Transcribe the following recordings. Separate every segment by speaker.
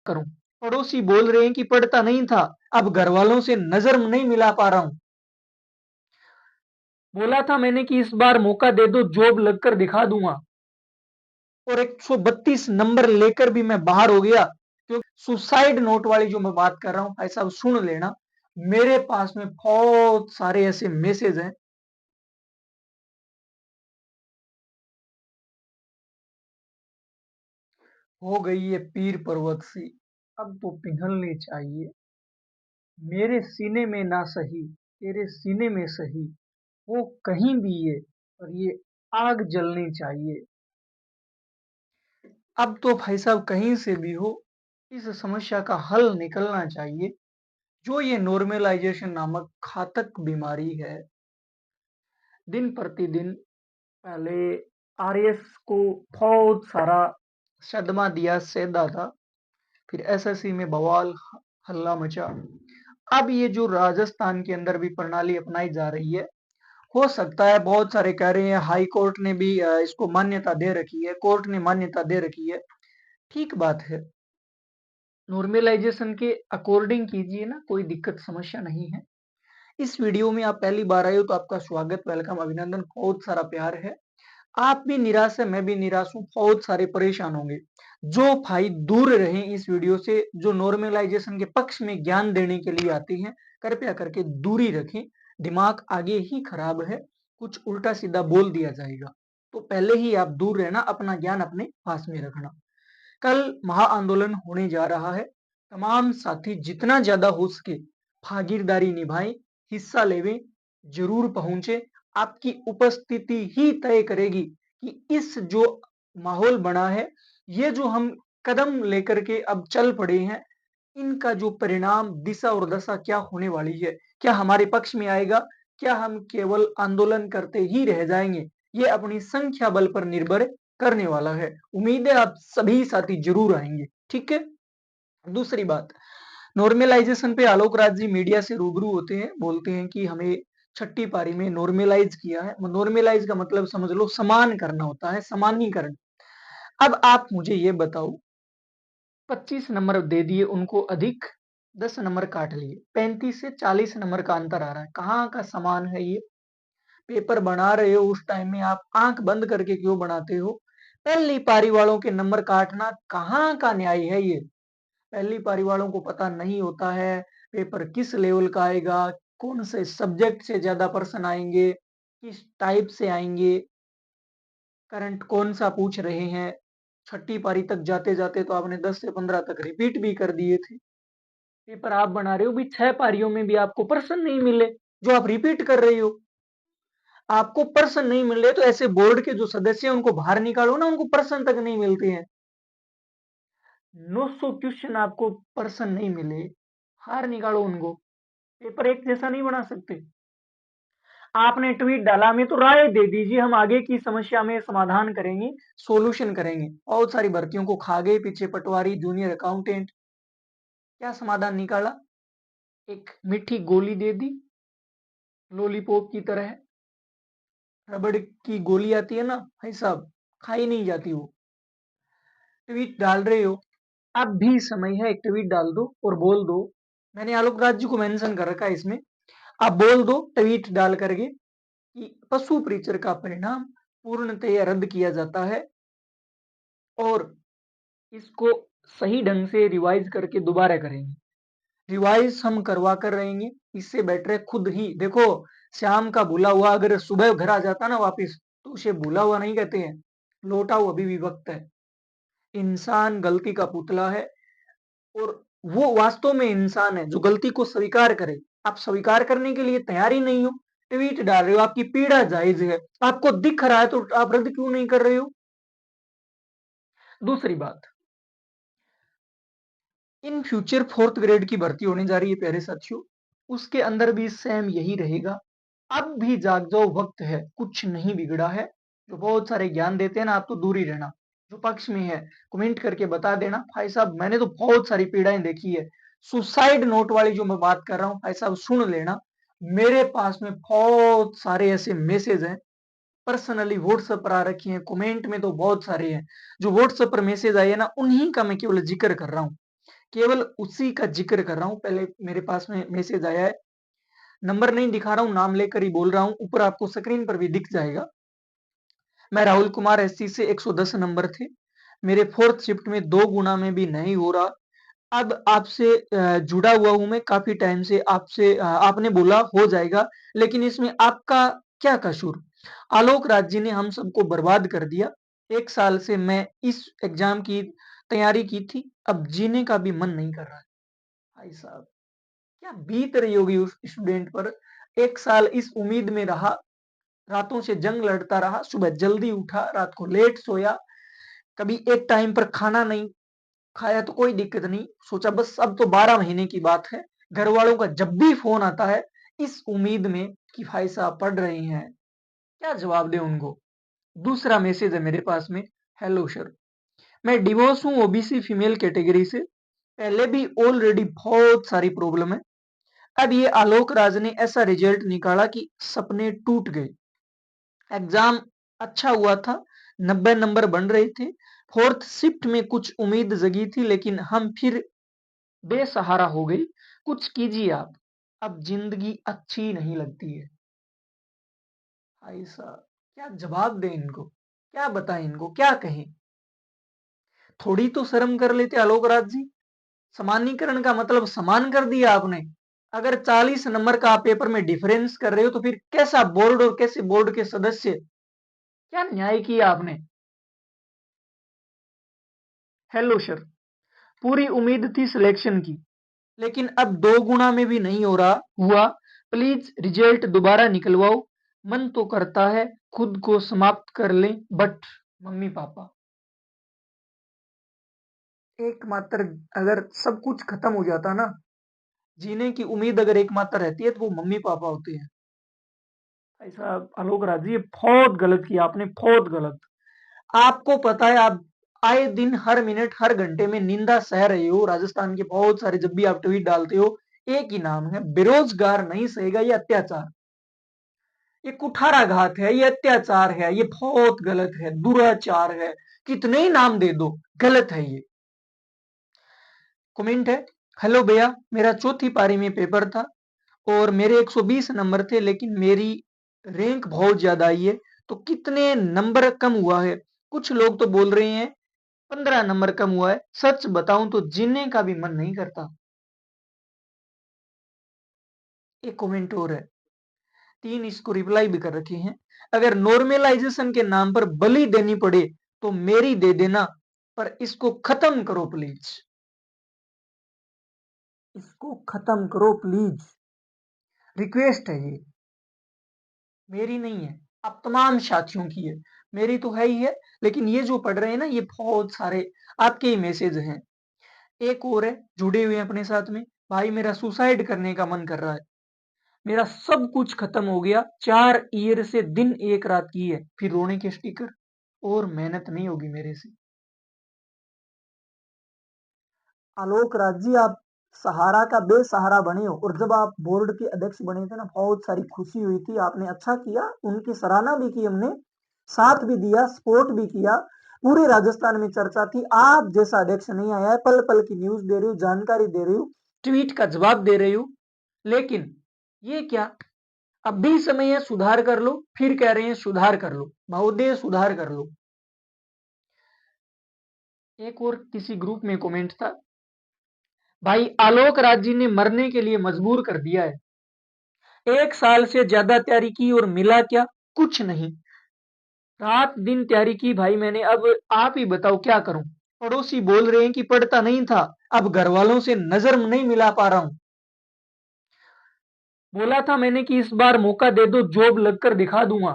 Speaker 1: करूं? पड़ोसी बोल रहे हैं कि पढ़ता नहीं था, अब घर वालों से नजर नहीं मिला पा रहा हूं। बोला था मैंने कि इस बार मौका दे दो, जॉब लगकर दिखा दूंगा, और 132 नंबर लेकर भी मैं बाहर हो गया। क्योंकि सुसाइड नोट वाली जो मैं बात कर रहा हूं, भाई साहब सुन लेना, मेरे पास में बहुत सारे ऐसे मैसेज हैं। हो गई है पीर पर्वत सी, अब तो पिघलनी चाहिए, मेरे सीने में ना सही, तेरे सीने में सही, वो कहीं भी है, और ये आग जलनी चाहिए। अब तो भाई साहब कहीं से भी हो, इस समस्या का हल निकलना चाहिए, जो ये नॉर्मलाइजेशन नामक घातक बीमारी है। दिन प्रतिदिन पहले आरएस को बहुत सारा सदमा दिया, सेधा था, फिर एसएससी में बवाल हल्ला मचा। अब ये जो राजस्थान के अंदर भी प्रणाली अपनाई जा रही है, हो सकता है बहुत सारे कह रहे हैं हाई कोर्ट ने भी इसको मान्यता दे रखी है, कोर्ट ने मान्यता दे रखी है। ठीक बात है, नॉर्मलाइजेशन के अकॉर्डिंग कीजिए ना, कोई दिक्कत समस्या नहीं है। इस वीडियो में आप पहली बार आए हो तो आपका स्वागत, वेलकम, अभिनंदन, बहुत सारा प्यार है। आप भी निराश है, मैं भी निराश हूँ, बहुत सारे परेशान होंगे। जो भाई दूर रहें इस वीडियो से, जो नॉर्मलाइजेशन के पक्ष में ज्ञान देने के लिए आती हैं, कृपया करके दूरी रखें। दिमाग आगे ही खराब है, कुछ उल्टा सीधा बोल दिया जाएगा, तो पहले ही आप दूर रहना, अपना ज्ञान अपने पास में रखना। कल महाआंदोलन होने जा रहा है, तमाम साथी जितना ज्यादा हो सके भागीदारी निभाएं, हिस्सा लेवें, जरूर पहुंचे। आपकी उपस्थिति ही तय करेगी कि इस जो माहौल बना है, ये जो हम कदम लेकर के अब चल पड़े हैं, इनका जो परिणाम, दिशा और दशा क्या होने वाली है, क्या हमारे पक्ष में आएगा, क्या हम केवल आंदोलन करते ही रह जाएंगे, ये अपनी संख्या बल पर निर्भर करने वाला है। उम्मीद है आप सभी साथी जरूर आएंगे, ठीक है। दूसरी बात, नॉर्मलाइजेशन पे आलोक राज जी मीडिया से रूबरू होते हैं, बोलते हैं कि हमें छठी पारी में नॉर्मलाइज किया है। नॉर्मलाइज का मतलब समझ लो समान करना होता है, समानीकरण। अब आप मुझे ये बताओ, 25 नंबर दे दिए उनको अधिक, 10 नंबर काट लिए, 35 से 40 नंबर का अंतर आ रहा है, कहाँ का समान है ये? पेपर बना रहे हो उस टाइम में आप आंख बंद करके क्यों बनाते हो? पहली पारी वालों के नंबर काटना कहाँ का न्याय है ये? पहली पारी वालों को पता नहीं होता है पेपर किस लेवल का आएगा, कौन से सब्जेक्ट से ज्यादा पर्सन आएंगे, किस टाइप से आएंगे, करंट कौन सा पूछ रहे हैं। छठी पारी तक जाते जाते तो आपने 10 से 15 तक रिपीट भी कर दिए थे। पेपर आप बना रहे हो भी, 6 पारियों में भी आपको पर्सन नहीं मिले जो आप रिपीट कर रहे हो। आपको पर्सन नहीं मिल रहे तो ऐसे बोर्ड के जो सदस्य हैं उनको बाहर निकालो ना, उनको पर्सन तक नहीं मिलते हैं। 900 क्वेश्चन आपको पर्सन नहीं मिले, बाहर निकालो उनको, पेपर एक जैसा नहीं बना सकते। आपने ट्वीट डाला में तो राय दे दीजिए, हम आगे की समस्या में समाधान करेंगे, सॉल्यूशन करेंगे। बहुत सारी भर्तियों को खा गए पीछे, पटवारी, जूनियर अकाउंटेंट, क्या समाधान निकाला? एक मीठी गोली दे दी, लॉलीपॉप की तरह। रबड़ की गोली आती है ना भाई साहब, खाई नहीं जाती वो। ट्वीट डाल रहे हो, अब भी समय है, एक ट्वीट डाल दो और बोल दो, मैंने आलोक राज जी को मेंशन कर रखा है इसमें, आप बोल दो ट्वीट डाल करके कि पशु प्रीचर का परिणाम पूर्णतया रद्द किया जाता है, और इसको सही ढंग से रिवाइज करके दोबारा करेंगे। रिवाइज हम करवा कर रहेंगे, इससे बेटर है खुद ही देखो। शाम का भूला हुआ अगर सुबह घर आ जाता ना वापिस, तो उसे भूला हुआ नहीं कहते हैं, लौटा हुआ अभी भी वक्त है। इंसान गलती का पुतला है, और वो वास्तव में इंसान है जो गलती को स्वीकार करे। आप स्वीकार करने के लिए तैयार ही नहीं हो, ट्वीट डाल रहे हो, आपकी पीड़ा जायज है, आपको दिख रहा है तो आप रद्द क्यों नहीं कर रहे हो? दूसरी बात, इन फ्यूचर फोर्थ ग्रेड की भर्ती होने जा रही है प्यारे साथियों, उसके अंदर भी सेम यही रहेगा। अब भी जाग जाओ, वक्त है, कुछ नहीं बिगड़ा है। जो बहुत सारे ज्ञान देते हैं ना, आप तो दूर ही रहना। जो पक्ष में है कमेंट करके बता देना, भाई साहब मैंने तो बहुत सारी पीड़ाएं देखी है। सुसाइड नोट वाली जो मैं बात कर रहा हूँ, भाई साहब सुन लेना, मेरे पास में बहुत सारे ऐसे मैसेज हैं, पर्सनली व्हाट्सएप पर आ रखी हैं, कमेंट में तो बहुत सारे हैं। जो व्हाट्सएप पर मैसेज आए हैं ना, उन्हीं का मैं केवल जिक्र कर रहा हूँ। केवल उसी का जिक्र कर रहा हूँ। पहले मेरे पास में मैसेज आया है, नंबर नहीं दिखा रहा हूँ, नाम लेकर ही बोल रहा हूँ, ऊपर आपको स्क्रीन पर भी दिख जाएगा। मैं राहुल कुमार एससी से 110 नंबर थे, मेरे फोर्थ शिफ्ट में 2 गुना में भी नहीं हो रहा। अब आपसे जुड़ा हुआ हूँ मैं काफी टाइम से, आपसे आपने बोला हो जाएगा, लेकिन इसमें आपका क्या कसूर? आलोक राज जी ने हम सबको बर्बाद कर दिया। 1 साल से मैं इस एग्जाम की तैयारी की थी, अब जीने का भी मन नहीं कर रहा है। भाई साहब, क्या बीत रही होगी उस स्टूडेंट पर। 1 साल इस उम्मीद में रहा, रातों से जंग लड़ता रहा, सुबह जल्दी उठा, रात को लेट सोया, कभी एक टाइम पर खाना नहीं खाया तो कोई दिक्कत नहीं, सोचा बस अब तो 12 महीने की बात है। घर वालों का जब भी फोन आता है इस उम्मीद में कि भाई साहब पढ़ रहे हैं, क्या जवाब दे उनको। दूसरा मैसेज है मेरे पास में, हेलो सर, मैं डिवोर्स हूँ ओबीसी फीमेल कैटेगरी से, पहले भी ऑलरेडी बहुत सारी प्रॉब्लम है, अब ये आलोक राज ने ऐसा रिजल्ट निकाला कि सपने टूट गए। एग्जाम अच्छा हुआ था, 90 नंबर बन रहे थे, फोर्थ शिफ्ट में कुछ उम्मीद जगी थी, लेकिन हम फिर बेसहारा हो गई। कुछ कीजिए आप, अब जिंदगी अच्छी नहीं लगती है। भाई साहब, क्या जवाब दें इनको, क्या बताएं इनको, क्या कहें? थोड़ी तो शर्म कर लेते आलोक राज जी। समानीकरण का मतलब समान कर दिया आपने। अगर 40 नंबर का आप पेपर में डिफरेंस कर रहे हो तो फिर कैसा बोर्ड और कैसे बोर्ड के सदस्य, क्या न्याय किया आपने? हेलो सर, पूरी उम्मीद थी सिलेक्शन की, लेकिन अब 2 गुना में भी नहीं हो रहा हुआ, प्लीज रिजल्ट दोबारा निकलवाओ। मन तो करता है खुद को समाप्त कर लें, बट मम्मी पापा, एकमात्र, अगर सब कुछ खत्म हो जाता ना, जीने की उम्मीद अगर एकमात्र रहती है तो वो मम्मी पापा होते हैं। ऐसा आलोक राज जी, ये बहुत गलत किया आपने, बहुत गलत। आपको पता है, आप आए दिन हर मिनट हर घंटे में निंदा सह रहे हो राजस्थान के बहुत सारे, जब भी आप ट्वीट डालते हो एक ही नाम है, बेरोजगार नहीं सहेगा ये अत्याचार, ये कुठाराघात है, ये अत्याचार है, ये बहुत गलत है, दुराचार है, कितने ही नाम दे दो, गलत है ये। कमेंट है, हेलो भैया, मेरा चौथी पारी में पेपर था और मेरे 120 नंबर थे, लेकिन मेरी रैंक बहुत ज्यादा आई है, तो कितने नंबर कम हुआ है? कुछ लोग तो बोल रहे हैं 15 नंबर कम हुआ है, सच बताऊं तो जीने का भी मन नहीं करता। एक कमेंट और है, 3 इसको रिप्लाई भी कर रखे हैं, अगर नॉर्मलाइजेशन के नाम पर बलि देनी पड़े तो मेरी दे देना, पर इसको खत्म करो प्लीज, इसको खत्म करो प्लीज, रिक्वेस्ट है ये, मेरी नहीं है, आप तमाम साथियों की है, मेरी तो है ही है, लेकिन ये जो पढ़ रहे हैं ना, ये बहुत सारे आपके ही मैसेज हैं। एक और है, जुड़े हुए हैं अपने साथ में, भाई मेरा सुसाइड करने का मन कर रहा है, मेरा सब कुछ खत्म हो गया, 4 ईयर से दिन एक रात की है, फिर रोने के स्टिकर, और मेहनत नहीं होगी मेरे से। आलोक राज जी, आप सहारा का बेसहारा बने हो, और जब आप बोर्ड के अध्यक्ष बने थे ना, बहुत सारी खुशी हुई थी, आपने अच्छा किया, उनकी सराहना भी की हमने, साथ भी दिया, सपोर्ट भी किया, पूरे राजस्थान में चर्चा थी, आप जैसा अध्यक्ष नहीं आया है, पल पल की न्यूज दे रही हूँ, जानकारी दे रही हूँ, ट्वीट का जवाब दे रही हूँ, लेकिन ये क्या, अब भी समय है, सुधार कर लो, फिर कह रहे हैं सुधार कर लो, महोदय सुधार कर लो। एक और किसी ग्रुप में कमेंट था, भाई आलोक राज जी ने मरने के लिए मजबूर कर दिया है, 1 साल से ज्यादा तैयारी की और मिला क्या? कुछ नहीं, रात दिन तैयारी की भाई मैंने, अब आप ही बताओ क्या करूं? पड़ोसी बोल रहे हैं कि पढ़ता नहीं था, अब घर वालों से नजर नहीं मिला पा रहा हूं, बोला था मैंने कि इस बार मौका दे दो, जॉब लगकर दिखा दूंगा,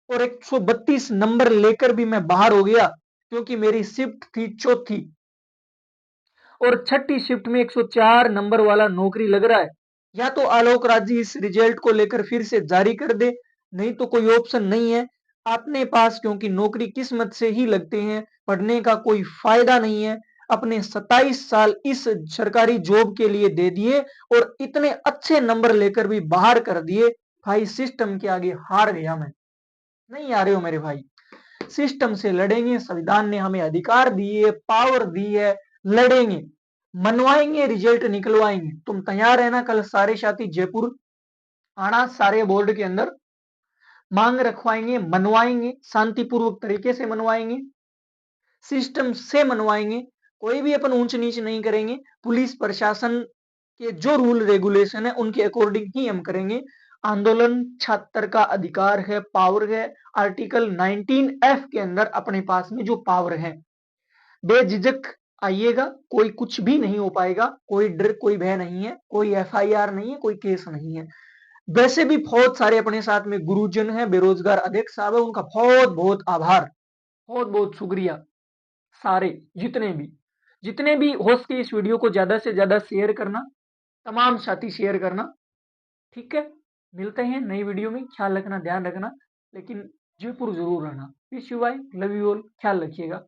Speaker 1: और 132 नंबर लेकर भी मैं बाहर हो गया, क्योंकि मेरी शिफ्ट थी चौथी, और छठी शिफ्ट में 104 नंबर वाला नौकरी लग रहा है। या तो आलोक राज जी इस रिजल्ट को लेकर फिर से जारी कर दे, नहीं तो कोई ऑप्शन नहीं है अपने पास, क्योंकि नौकरी किस्मत से ही लगते हैं, पढ़ने का कोई फायदा नहीं है। अपने 27 साल इस सरकारी जॉब के लिए दे दिए और इतने अच्छे नंबर लेकर भी बाहर कर दिए। भाई सिस्टम के आगे हार गया मैं, नहीं आ रहे हो मेरे भाई, सिस्टम से लड़ेंगे, संविधान ने हमें अधिकार दिए, पावर दी है, लड़ेंगे। मनवाएंगे, रिजल्ट निकलवाएंगे। तुम तैयार रहना, कल सारे साथी जयपुर आना, सारे बोर्ड के अंदर मांग रखवाएंगे, मनवाएंगे, शांतिपूर्वक तरीके से मनवाएंगे, सिस्टम से मनवाएंगे, कोई भी अपन ऊंच नीच नहीं करेंगे। पुलिस प्रशासन के जो रूल रेगुलेशन है उनके अकॉर्डिंग ही हम करेंगे। आंदोलन छात्र का अधिकार है, पावर है। आर्टिकल 19F के अंदर अपने पास में जो पावर है, बेझिझक आइएगा, कोई कुछ भी नहीं हो पाएगा, कोई डर कोई भय नहीं है, कोई FIR नहीं है, कोई केस नहीं है। वैसे भी बहुत सारे अपने साथ में गुरुजन है, बेरोजगार अध्यक्ष साहब है, उनका बहुत बहुत आभार, बहुत बहुत शुक्रिया। सारे जितने भी हो सके इस वीडियो को ज्यादा से ज्यादा शेयर करना, तमाम साथी शेयर करना। ठीक है, मिलते हैं नई वीडियो में। ख्याल रखना, ध्यान रखना, लेकिन जयपुर जरूर रहना। Wish you bye, love you all, ख्याल रखिएगा।